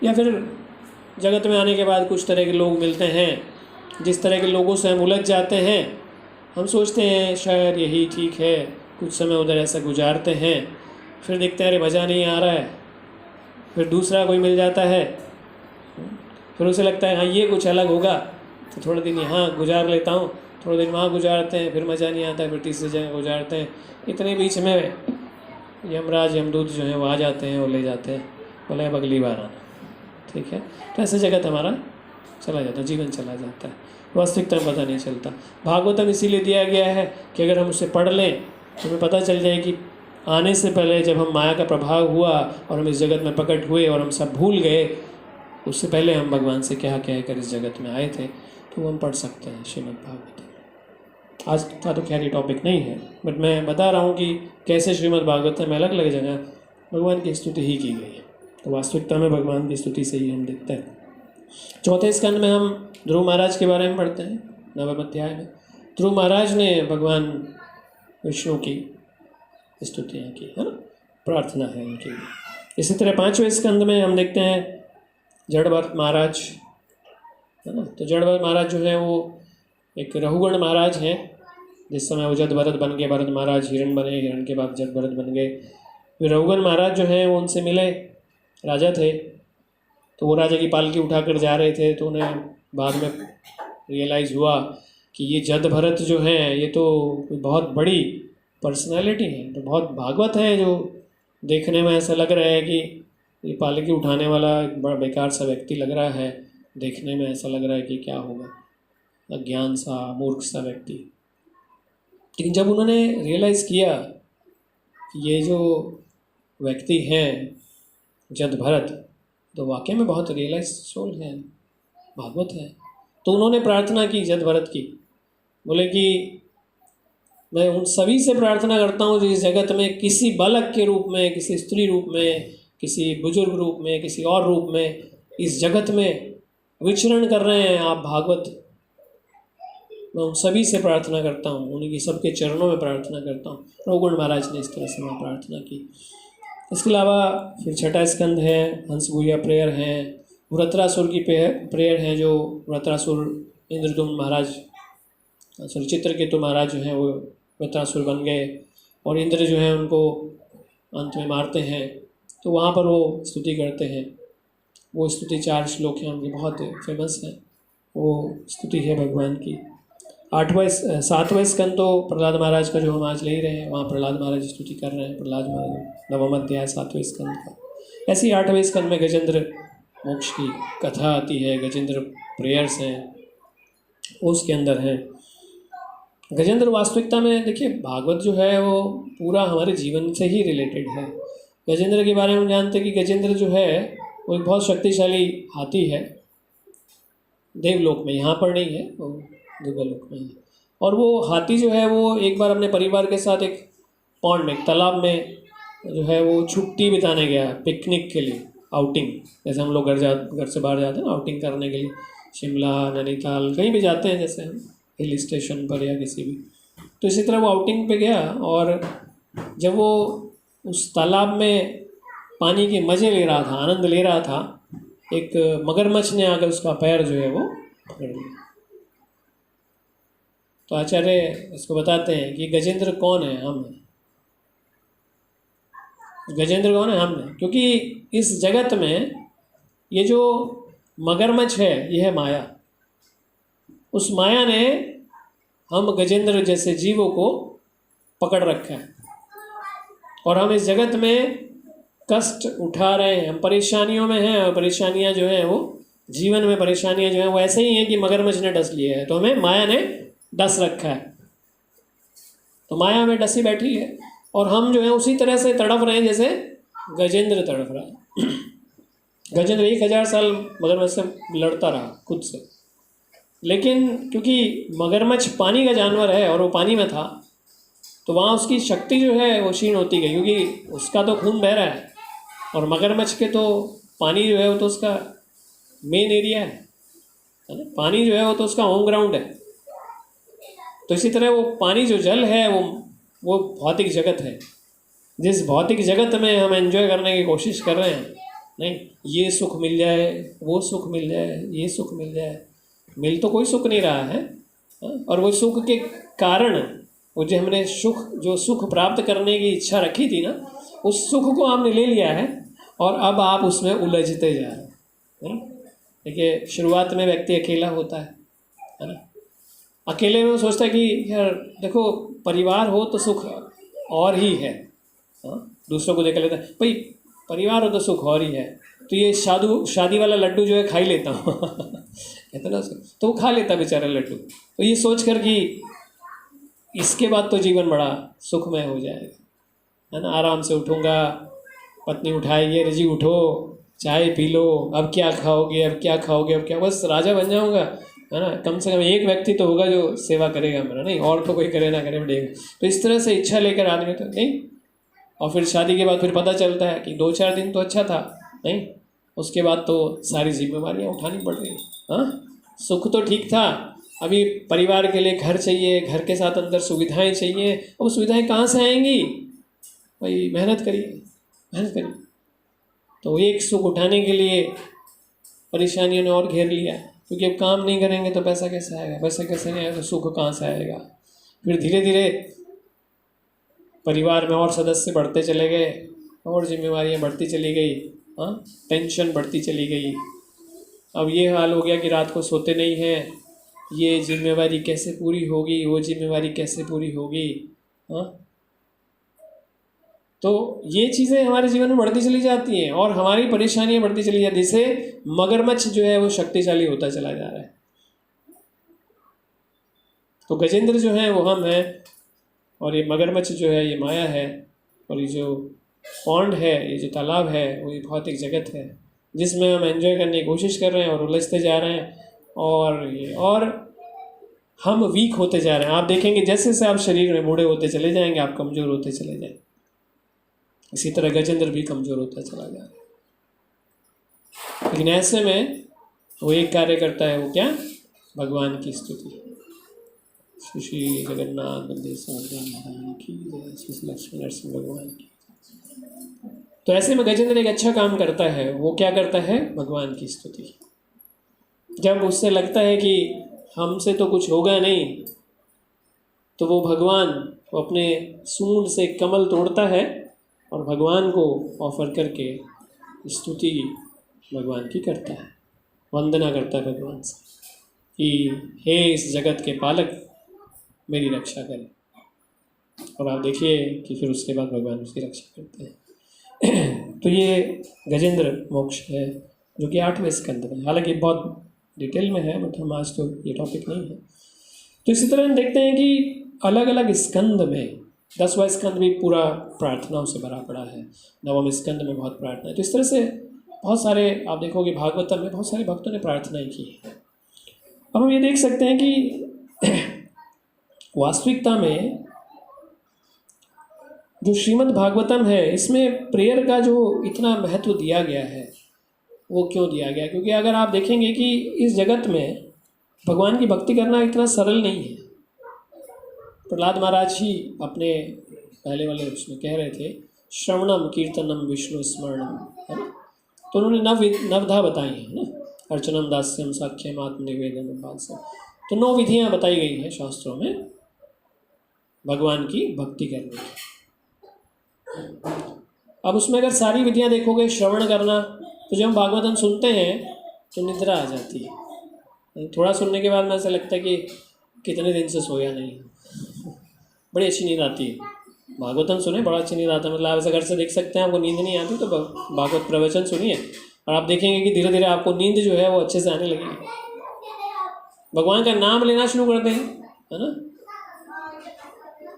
या फिर जगत में आने के बाद कुछ तरह के लोग मिलते हैं, जिस तरह के लोगों से हम उलझ जाते हैं, हम सोचते हैं शायद यही ठीक है, कुछ समय उधर ऐसा गुजारते हैं, फिर देखते हैं अरे मज़ा नहीं आ रहा है, फिर दूसरा कोई मिल जाता है, फिर उसे लगता है हाँ ये कुछ अलग होगा, तो थोड़े दिन यहाँ गुजार लेता हूँ, थोड़े दिन वहाँ गुजारते हैं, फिर मज़ा नहीं आता, फिर तीसरी जगह गुजारते हैं। इतने बीच में यमराज यमदूत जो है वो आ जाते हैं और ले जाते हैं, बोले अब अगली बार आना, ठीक है। तो ऐसे जगत हमारा चला जाता है, जीवन चला जाता है, वास्तविकता में पता नहीं चलता। भागवतम इसीलिए दिया गया है कि अगर हम उसे पढ़ लें तो हमें पता चल जाए कि आने से पहले जब हम माया का प्रभाव हुआ और हम इस जगत में प्रकट हुए और हम सब भूल गए, उससे पहले हम भगवान से क्या कहकर इस जगत में आए थे, तो हम पढ़ सकते हैं श्रीमद् भागवतम। आज का तो खैर ये टॉपिक नहीं है, बट मैं बता रहा हूँ कि कैसे श्रीमद् भागवतम में अलग अलग जगह भगवान की स्तुति ही की गई है। तो वास्तविकता में भगवान की स्तुति से ही हम देखते हैं। चौथे स्कंद में हम ध्रुव महाराज के बारे में पढ़ते हैं, 9वें अध्याय में। ध्रुव महाराज ने भगवान विष्णु की स्तुतियाँ की, है ना, प्रार्थना है उनकी। इसी तरह 5वें स्कंद में हम देखते हैं जड़ भरत महाराज, है ना। तो जड़ भरत महाराज जो है वो एक रहुगण महाराज हैं। जिस समय वो जड़ भरत बन गए, भरत महाराज हिरण बने, हिरण के बाद जड़ भरत बन गए। फिर रहुगण महाराज जो हैं वो उनसे मिले, राजा थे, तो वो राजा की पालकी उठाकर जा रहे थे, तो उन्हें बाद में रियलाइज़ हुआ कि ये जद भरत जो हैं ये तो बहुत बड़ी पर्सनैलिटी है, तो बहुत भागवत है, जो देखने में ऐसा लग रहा है कि ये पालकी उठाने वाला एक बड़ा बेकार सा व्यक्ति लग रहा है, देखने में ऐसा लग रहा है कि क्या होगा, अज्ञान सा, मूर्ख सा व्यक्ति। लेकिन जब उन्होंने रियलाइज़ किया कि ये जो व्यक्ति हैं जद भरत, तो वाकई में बहुत रियलाइज सोल है, भागवत है, तो उन्होंने प्रार्थना की जद भरत की। बोले कि मैं उन सभी से प्रार्थना करता हूँ जो इस जगत में किसी बालक के रूप में, किसी स्त्री रूप में, किसी बुजुर्ग रूप में, किसी और रूप में इस जगत में विचरण कर रहे हैं, आप भागवत, मैं उन सभी से प्रार्थना करता हूँ, उनकी सबके चरणों में प्रार्थना करता हूँ। रघुगण महाराज ने इस तरह से वहाँ प्रार्थना की। इसके अलावा फिर 6वां स्कंद है, हंस गुहिया प्रेयर है, वृत्रासुर की प्रेयर है, जो वृत्रासुर इंद्रदुम्न महाराज, सॉरी चित्रकेतु महाराज जो हैं वो वृत्रासुर बन गए और इंद्र जो है उनको अंत में मारते हैं, तो वहाँ पर वो स्तुति करते हैं। वो स्तुति 4 श्लोक हैं उनकी, बहुत फेमस है वो स्तुति है भगवान की। 7वां स्कंद तो प्रहलाद महाराज का जो हम आज ले ही रहे हैं, वहाँ प्रहलाद महाराज स्तुति कर रहे हैं, प्रहलाद महाराज 9वां अध्याय 7वें स्कंद का। ऐसे ही 8वें स्कंद में गजेंद्र मोक्ष की कथा आती है, गजेंद्र प्रेयर्स हैं उसके अंदर हैं। गजेंद्र वास्तविकता में देखिए भागवत जो है वो पूरा हमारे जीवन से ही रिलेटेड है। गजेंद्र के बारे में हम जानते हैं कि गजेंद्र जो है वो एक बहुत शक्तिशाली हाथी है, देवलोक में, यहाँ पर नहीं है, वो देवलोक में है। और वो हाथी जो है वो एक बार अपने परिवार के साथ एक पॉन्ड में, एक तालाब में जो है वो छुट्टी बिताने गया, पिकनिक के लिए, आउटिंग, जैसे हम लोग घर से बाहर जाते हैं ना आउटिंग करने के लिए, शिमला, नैनीताल, कहीं भी जाते हैं जैसे हम हिल स्टेशन पर या किसी भी, तो इसी तरह वो आउटिंग पे गया। और जब वो उस तालाब में पानी के मज़े ले रहा था, आनंद ले रहा था, एक मगरमच्छ ने आकर उसका पैर जो है वो पकड़ लिया। तो आचार्य इसको बताते हैं कि गजेंद्र कौन है? हम हैं। गजेंद्र कौन है? हम हैं। क्योंकि इस जगत में ये जो मगरमच्छ है ये है माया। उस माया ने हम गजेंद्र जैसे जीवों को पकड़ रखा है और हम इस जगत में कष्ट उठा रहे हैं, हम परेशानियों में हैं। और परेशानियां जो हैं वो जीवन में परेशानियां जो हैं वो ऐसे ही हैं कि मगरमच्छ ने डस लिया है, तो हमें माया ने डस रखा है। तो माया में डसी बैठी है और हम जो है उसी तरह से तड़प रहे हैं जैसे गजेंद्र तड़प रहा है। गजेंद्र 1000 साल मगरमच्छ से लड़ता रहा खुद से, लेकिन क्योंकि मगरमच्छ पानी का जानवर है और वो पानी में था, तो वहाँ उसकी शक्ति जो है वो क्षीण होती गई, क्योंकि उसका तो खून बह रहा है और मगरमच्छ के तो पानी जो है वो तो उसका मेन एरिया है ना, पानी जो है वो तो उसका होम ग्राउंड है। तो इसी तरह वो पानी जो जल है वो भौतिक जगत है। जिस भौतिक जगत में हम एंजॉय करने की कोशिश कर रहे हैं नहीं, ये सुख मिल जाए, वो सुख मिल जाए, ये सुख मिल जाए, मिल तो कोई सुख नहीं रहा है। और वो सुख के कारण, वो जो हमने जो सुख प्राप्त करने की इच्छा रखी थी ना, उस सुख को आपने ले लिया है और अब आप उसमें उलझते जा रहे हैं। देखिए, शुरुआत में व्यक्ति अकेला होता है ना। अकेले में वो सोचता है कि यार देखो, परिवार हो तो सुख और ही है। दूसरों को देख लेता है, भाई परिवार हो तो सुख और ही है, तो ये शादी वाला लड्डू जो है खा ही लेता हूँ कहते ना, तो वो खा लेता बेचारा लड्डू। तो ये सोच कर कि इसके बाद तो जीवन बड़ा सुखमय हो जाएगा, है ना। आराम से उठूँगा, पत्नी उठाएगी, अरे जी उठो, चाय पी लो, अब क्या खाओगे, अब क्या खाओगे, अब क्या, बस राजा बन जाऊँगा, है ना। कम से कम एक व्यक्ति तो होगा जो सेवा करेगा मेरा, नहीं और तो कोई करे ना करे बढ़ेगा। तो इस तरह से इच्छा लेकर आदमी तो नहीं, और फिर शादी के बाद फिर पता चलता है कि 2-4 दिन तो अच्छा था, नहीं, उसके बाद तो सारी जिम्मेवारियाँ उठानी पड़ रही। हाँ, सुख तो ठीक था, अभी परिवार के लिए घर चाहिए, घर के साथ अंदर सुविधाएं चाहिए। अब सुविधाएं कहाँ से आएंगी? भाई मेहनत करिए, मेहनत करिए। तो एक सुख उठाने के लिए परेशानियों ने और घेर लिया, क्योंकि अब काम नहीं करेंगे तो पैसा कैसे आएगा, पैसा कैसे नहीं आएगा तो सुख कहाँ से आएगा। फिर धीरे धीरे परिवार में और सदस्य बढ़ते चले गए, और जिम्मेवारियाँ बढ़ती चली गई, हाँ, टेंशन बढ़ती चली गई। अब ये हाल हो गया कि रात को सोते नहीं हैं, ये जिम्मेवारी कैसे पूरी होगी, वो जिम्मेवारी कैसे पूरी होगी, हाँ। तो ये चीज़ें हमारे जीवन में बढ़ती चली जाती हैं और हमारी परेशानियाँ बढ़ती चली जाती हैं, जिससे मगरमच्छ जो है वो शक्तिशाली होता चला जा रहा है। तो गजेंद्र जो है वो हम हैं, और ये मगरमच्छ जो है ये माया है, और ये जो पॉन्ड है, ये जो तालाब है, वो ये भौतिक जगत है जिसमें हम एंजॉय करने की कोशिश कर रहे हैं और उलझते जा रहे हैं, और हम वीक होते जा रहे हैं। आप देखेंगे जैसे जैसे आप शरीर में बूढ़े होते चले जाएंगे, आप कमज़ोर होते चले जाएंगे। इसी तरह गजेंद्र भी कमज़ोर होता चला जा रहा है। लेकिन ऐसे में वो एक कार्य करता है, वो क्या? भगवान की स्तुति। श्री जगन्नाथ बलदेव सुभद्रा की जय, श्री लक्ष्मी नरसिंह भगवान की। तो ऐसे में गजेंद्र एक अच्छा काम करता है। वो क्या करता है? भगवान की स्तुति। जब उससे लगता है कि हमसे तो कुछ होगा नहीं, तो वो भगवान को अपने सूंड से कमल तोड़ता है और भगवान को ऑफर करके स्तुति भगवान की करता है, वंदना करता है भगवान से कि हे इस जगत के पालक, मेरी रक्षा करें। और आप देखिए कि फिर उसके बाद भगवान उसकी रक्षा करते हैं। तो ये गजेंद्र मोक्ष है, जो कि 8वें स्कंद में, हालांकि बहुत डिटेल में है, बट हम आज तो ये टॉपिक नहीं है। तो इसी तरह हम देखते हैं कि अलग अलग स्कंद में, 10वां स्कंद भी पूरा प्रार्थनाओं से भरा पड़ा है, 9वें स्कंद में बहुत प्रार्थना है। तो इस तरह से बहुत सारे, आप देखोगे भागवतम में बहुत सारे भक्तों ने प्रार्थनाएं की है। अब हम ये देख सकते हैं कि वास्तविकता में जो श्रीमद् भागवतम है, इसमें प्रेयर का जो इतना महत्व दिया गया है, वो क्यों दिया गया? क्योंकि अगर आप देखेंगे कि इस जगत में भगवान की भक्ति करना इतना सरल नहीं है। प्रहलाद महाराज ही अपने पहले वाले उसमें कह रहे थे, श्रवणम कीर्तनम विष्णु स्मरणम, है ना। तो उन्होंने नवधा बताई है ना, अर्चनम दास्यम साख्यम आत्मनिवेदनम बालसम। तो 9 विधियाँ बताई गई हैं शास्त्रों में भगवान की भक्ति करने की। अब उसमें अगर सारी विधियाँ देखोगे, श्रवण करना, तो जब हम भागवतम सुनते हैं तो निद्रा आ जाती है। थोड़ा सुनने के बाद में ऐसा लगता है कि कितने दिन से सोया नहीं, बड़ी अच्छी नींद आती है। भागवतम सुने, बड़ा अच्छी नींद आता है। मतलब आप ऐसा घर से देख सकते हैं, आपको नींद नहीं आती तो भागवत प्रवचन सुनिए और आप देखेंगे कि धीरे धीरे आपको नींद जो है वो अच्छे से आने लगेगी। भगवान का नाम लेना शुरू कर दें, है ना,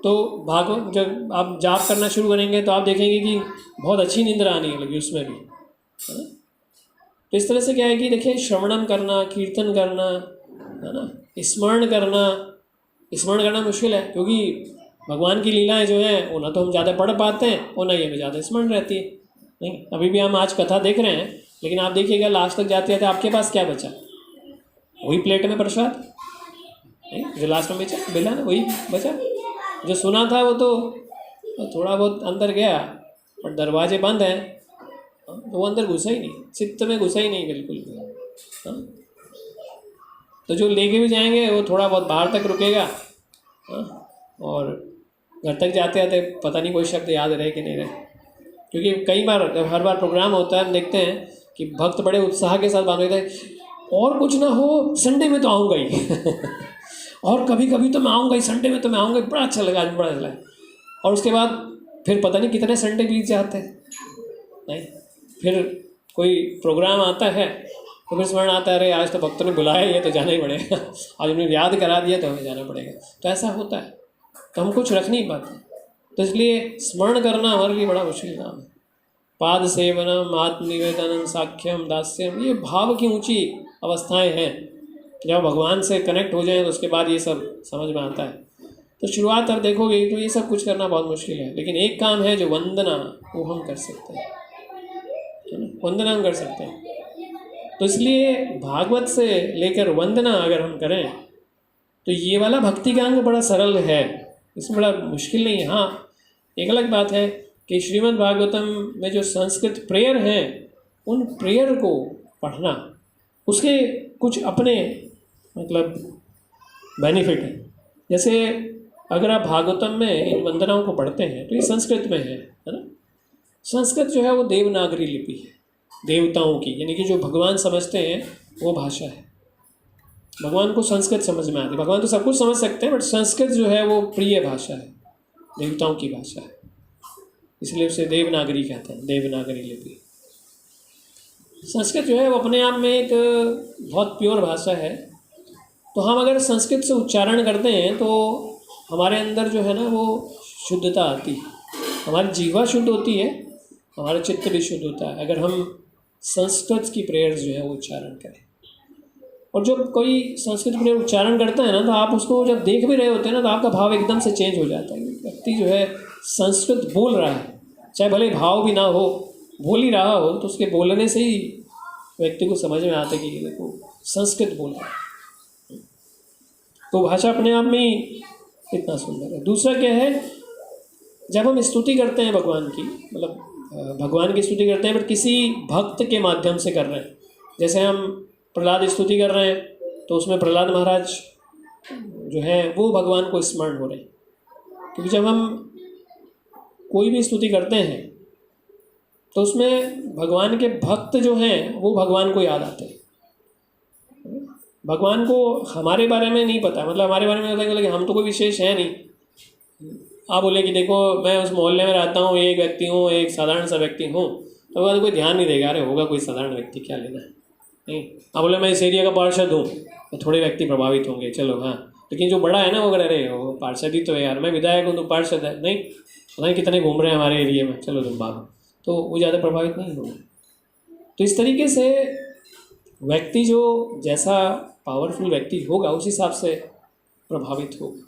तो भागवत जब आप जाप करना शुरू करेंगे तो आप देखेंगे कि बहुत अच्छी नींद आने लगी उसमें भी, है ना। तो इस तरह से क्या है कि देखिए, श्रवणम करना, कीर्तन करना, है ना, स्मरण करना मुश्किल है, क्योंकि भगवान की लीलाएं जो हैं वो ना तो हम ज़्यादा पढ़ पाते हैं और ना ही हमें ज़्यादा स्मरण रहती है। नहीं, अभी भी हम आज कथा देख रहे हैं, लेकिन आप देखिएगा लास्ट तक जाते जाते आपके पास क्या बचा? वही प्लेट में प्रसाद, जो लास्ट में बेचा मिला ना, वही बचा। जो सुना था वो तो थोड़ा बहुत अंदर गया, पर दरवाजे बंद हैं, तो वो अंदर घुसा ही नहीं, चित्त में घुसा ही नहीं बिल्कुल भी। हाँ? तो जो लेके भी जाएंगे वो थोड़ा बहुत बाहर तक रुकेगा। हाँ? और घर तक जाते आते पता नहीं कोई शब्द याद रहे कि नहीं रहे, क्योंकि कई बार जब हर बार प्रोग्राम होता है हम देखते हैं कि भक्त बड़े उत्साह के साथ बात करते हैं, और कुछ ना हो संडे में तो आऊँगा ही और कभी कभी तो मैं आऊँगा ही, संडे में तो मैं आऊँगा ही, बड़ा अच्छा लगा, आज बड़ा अच्छा लगा। और उसके बाद फिर पता नहीं कितने संडे बीत जाते हैं। नहीं, फिर कोई प्रोग्राम आता है तो फिर स्मरण आता है, अरे आज तो भक्तों ने बुलाया ही है तो जाना ही पड़ेगा आज उन्हें याद करा दिया तो हमें जाना पड़ेगा। तो ऐसा होता है, तो हम कुछ रख नहीं पाते। तो इसलिए स्मरण करना हमारे लिए बड़ा मुश्किल काम है। पाद सेवनम, आत्मनिवेदनम, साख्यम, दास्यम, ये भाव की ऊंची अवस्थाएं हैं। जब भगवान से कनेक्ट हो जाए तो उसके बाद ये सब समझ में आता है। तो शुरुआत अब देखोगे तो ये सब कुछ करना बहुत मुश्किल है, लेकिन एक काम है जो वंदना, वो हम कर सकते हैं, है ना? वंदना हम कर सकते हैं। तो इसलिए भागवत से लेकर वंदना अगर हम करें तो ये वाला भक्ति का अंग बड़ा सरल है, इसमें बड़ा मुश्किल नहीं है। हाँ, एक अलग बात है कि श्रीमद् भागवतम में जो संस्कृत प्रेयर हैं, उन प्रेयर को पढ़ना, उसके कुछ अपने मतलब बेनिफिट हैं। जैसे अगर आप भागवतम में इन वंदनाओं को पढ़ते हैं तो ये संस्कृत में है ना? संस्कृत जो है वो देवनागरी लिपि है, देवताओं की, यानी कि जो भगवान समझते हैं वो भाषा है। भगवान को संस्कृत समझ में आती है, भगवान तो सब कुछ समझ सकते हैं, बट संस्कृत जो है वो प्रिय भाषा है, देवताओं की भाषा है, इसलिए उसे देवनागरी कहते हैं, देवनागरी लिपि। संस्कृत जो है वो अपने आप में एक बहुत प्योर भाषा है। तो हम अगर संस्कृत से उच्चारण करते हैं तो हमारे अंदर जो है ना वो शुद्धता आती है, हमारी जीवा शुद्ध होती है, हमारा चित्त भी शुद्ध होता है अगर हम संस्कृत की प्रेयर्स जो है वो उच्चारण करें। और जब कोई संस्कृत प्रेयर उच्चारण करता है ना तो आप उसको जब देख भी रहे होते हैं ना तो आपका भाव एकदम से चेंज हो जाता है। व्यक्ति जो है संस्कृत बोल रहा है, चाहे भले भाव भी ना हो, बोल ही रहा हो, तो उसके बोलने से ही व्यक्ति को समझ में आता है कि देखो संस्कृत बोल रहा है। तो भाषा अपने आप में ही इतना सुंदर है। दूसरा क्या है, जब हम स्तुति करते हैं भगवान की, मतलब भगवान की स्तुति करते हैं बट किसी भक्त के माध्यम से कर रहे हैं, जैसे हम प्रहलाद स्तुति कर रहे हैं तो उसमें प्रहलाद महाराज जो है वो भगवान को स्मरण हो रहे हैं। क्योंकि जब हम कोई भी स्तुति करते हैं तो उसमें भगवान के भक्त जो हैं वो भगवान को याद आते हैं। भगवान को हमारे बारे में नहीं पता, मतलब हमारे बारे में पता है कि हम तो कोई विशेष है नहीं। आप बोले कि देखो मैं उस मोहल्ले में रहता हूँ, एक व्यक्ति हूँ, एक साधारण सा व्यक्ति हूँ, तो वह कोई ध्यान नहीं देगा, अरे होगा कोई साधारण व्यक्ति, क्या लेना है। नहीं, आप बोले मैं इस एरिया का पार्षद हूँ, तो थोड़े व्यक्ति प्रभावित होंगे, चलो हाँ, लेकिन जो बड़ा है ना वो अगर अरे वो पार्षद ही तो है यार, मैं विधायक हूँ तो पार्षद है, नहीं पता नहीं कितने घूम रहे हैं हमारे एरिया में, चलो तुम भागो, तो वो ज़्यादा प्रभावित नहीं होंगे। तो इस तरीके से व्यक्ति जो जैसा पावरफुल व्यक्ति होगा उस हिसाब से प्रभावित होगा।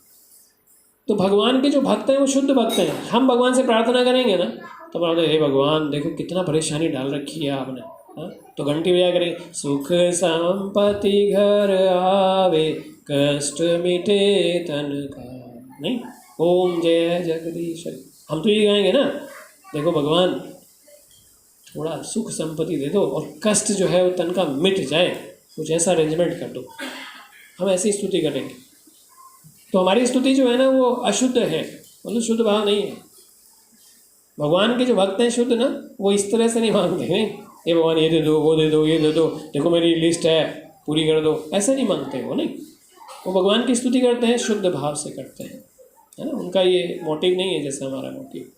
तो भगवान के जो भक्त हैं वो शुद्ध भक्त हैं। हम भगवान से प्रार्थना करेंगे ना तो बोलते हे भगवान देखो कितना परेशानी डाल रखी है आपने, हाँ? तो घंटी बजा करेंगे, सुख संपत्ति घर आवे, कष्ट मिटे तन का, नहीं, ओम जय जगदीश, हम तो ये गाएंगे ना, देखो भगवान थोड़ा सुख संपत्ति दे दो और कष्ट जो है वो तन का मिट जाए, कुछ ऐसा अरेंजमेंट कर दो, हम ऐसी स्तुति करेंगे। तो हमारी स्तुति जो है ना वो अशुद्ध है, मतलब शुद्ध भाव नहीं है। भगवान के जो भक्त हैं शुद्ध ना, वो इस तरह से नहीं मांगते हैं ये भगवान ये दे दो, वो दे दो, ये दे दो, देखो मेरी लिस्ट है पूरी कर दो, ऐसा नहीं मांगते वो, नहीं, वो भगवान की स्तुति करते हैं, शुद्ध भाव से करते हैं, है ना। उनका ये मोटिव नहीं है जैसे हमारा मोटिव।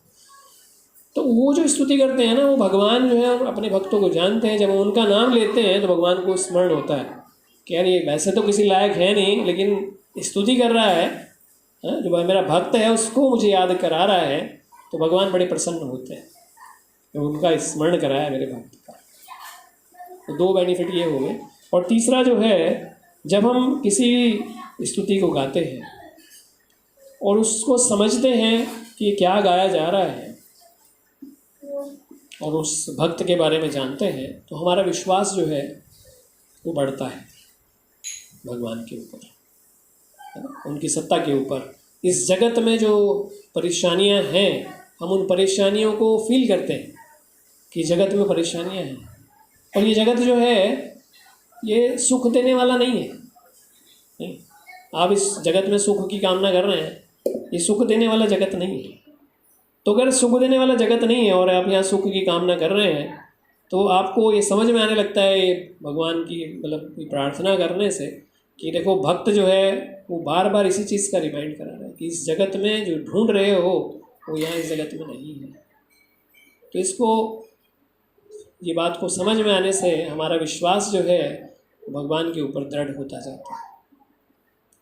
तो वो जो स्तुति करते हैं ना वो भगवान जो है अपने भक्तों को जानते हैं। जब वो उनका नाम लेते हैं तो भगवान को स्मरण होता है कि यार ये वैसे तो किसी लायक है नहीं, लेकिन स्तुति कर रहा है, जो मेरा भक्त है उसको मुझे याद करा रहा है, तो भगवान बड़े प्रसन्न होते हैं तो उनका स्मरण कराया मेरे भक्त का। तो दो बेनिफिट ये हो गए। और तीसरा जो है, जब हम किसी स्तुति को गाते हैं और उसको समझते हैं कि क्या गाया जा रहा है और उस भक्त के बारे में जानते हैं, तो हमारा विश्वास जो है वो बढ़ता है भगवान के ऊपर, उनकी सत्ता के ऊपर। इस जगत में जो परेशानियां हैं हम उन परेशानियों को फील करते हैं, कि जगत में परेशानियां हैं, और ये जगत जो है ये सुख देने वाला नहीं है। नहीं, आप इस जगत में सुख की कामना कर रहे हैं, ये सुख देने वाला जगत नहीं है। तो अगर सुख देने वाला जगत नहीं है और आप यहाँ सुख की कामना कर रहे हैं, तो आपको ये समझ में आने लगता है ये भगवान की मतलब प्रार्थना करने से कि देखो भक्त जो है वो बार बार इसी चीज़ का रिमाइंड करा रहा है कि इस जगत में जो ढूंढ रहे हो वो यहाँ इस जगत में नहीं है। तो इसको ये बात को समझ में आने से हमारा विश्वास जो है भगवान के ऊपर दृढ़ होता जाता है।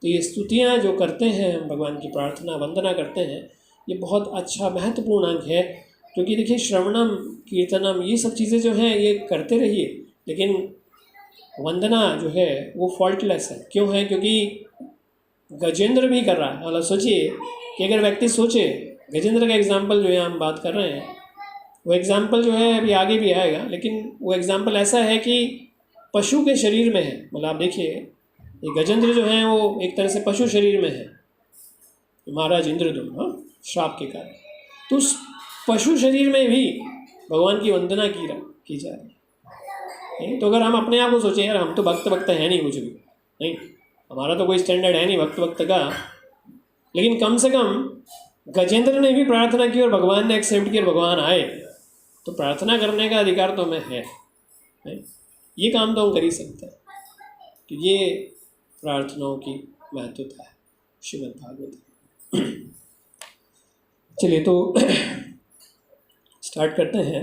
तो ये स्तुतियाँ जो करते हैं, हम भगवान की प्रार्थना वंदना करते हैं, ये बहुत अच्छा महत्वपूर्ण अंग है। क्योंकि देखिए श्रवणम कीर्तनम ये सब चीज़ें जो हैं ये करते रहिए, लेकिन वंदना जो है वो फॉल्टलेस है। क्यों है? क्योंकि गजेंद्र भी कर रहा है। मतलब सोचिए कि अगर व्यक्ति सोचे, गजेंद्र का एग्जाम्पल जो है हम बात कर रहे हैं, वो एग्जाम्पल जो है अभी आगे भी आएगा, लेकिन वो एग्जाम्पल ऐसा है कि पशु के शरीर में है। मतलब आप देखिए ये गजेंद्र जो है वो एक तरह से पशु शरीर में है, महाराज इंद्रद्युम्न, हाँ, श्राप के कारण। तो उस पशु शरीर में भी भगवान की वंदना की जा रही है। तो अगर हम अपने आप को सोचें, यार हम तो भक्त है नहीं, कुछ भी नहीं, हमारा तो कोई स्टैंडर्ड है नहीं भक्त का, लेकिन कम से कम गजेंद्र ने भी प्रार्थना की और भगवान ने एक्सेप्ट की और भगवान आए, तो प्रार्थना करने का अधिकार तो हमें है, नहीं? ये काम तो हम कर ही सकते हैं। तो ये प्रार्थनाओं की महत्वता है श्रीमद् भागवत। चलिए तो स्टार्ट करते हैं।